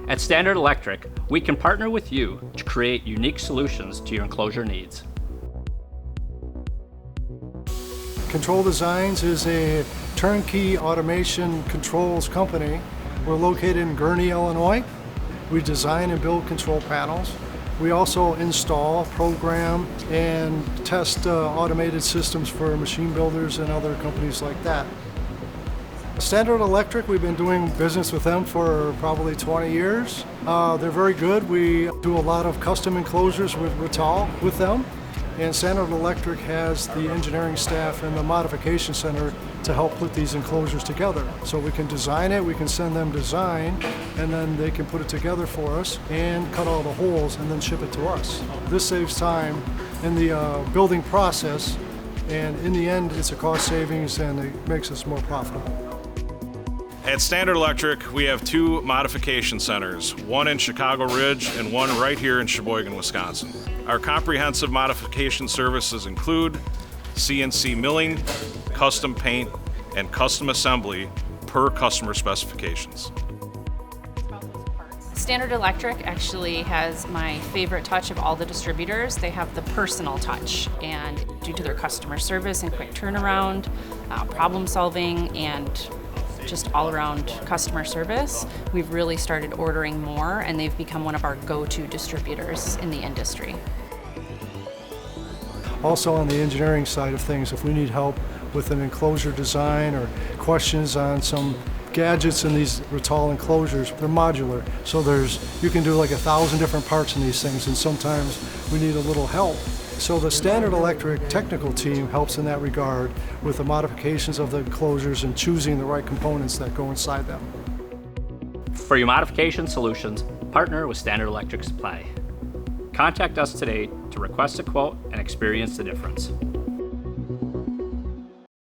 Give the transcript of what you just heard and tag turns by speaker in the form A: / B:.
A: At Standard Electric, we can partner with you to create unique solutions to your enclosure needs.
B: Control Designs is a turnkey automation controls company. We're located in Gurnee, Illinois. We design and build control panels. We also install, program, and test automated systems for machine builders and other companies like that. Standard Electric, we've been doing business with them for probably 20 years. They're very good. We do a lot of custom enclosures with Retal with them. And Standard Electric has the engineering staff and the modification center to help put these enclosures together. So we can design it, we can send them design, and then they can put it together for us and cut all the holes and then ship it to us. This saves time in the building process, and in the end it's a cost savings and it makes us more profitable.
C: At Standard Electric, we have two modification centers, one in Chicago Ridge and one right here in Sheboygan, Wisconsin. Our comprehensive modification services include CNC milling, custom paint, and custom assembly per customer specifications.
D: Standard Electric actually has my favorite touch of all the distributors. They have the personal touch, and due to their customer service and quick turnaround, problem solving, and just all-around customer service, we've really started ordering more, and they've become one of our go-to distributors in the industry.
B: Also on the engineering side of things, if we need help with an enclosure design or questions on some gadgets in these Retal enclosures, they're modular. So you can do like 1,000 different parts in these things, and sometimes we need a little help. So the Standard Electric technical team helps in that regard with the modifications of the enclosures and choosing the right components that go inside them.
A: For your modification solutions, partner with Standard Electric Supply. Contact us today to request a quote and experience the difference.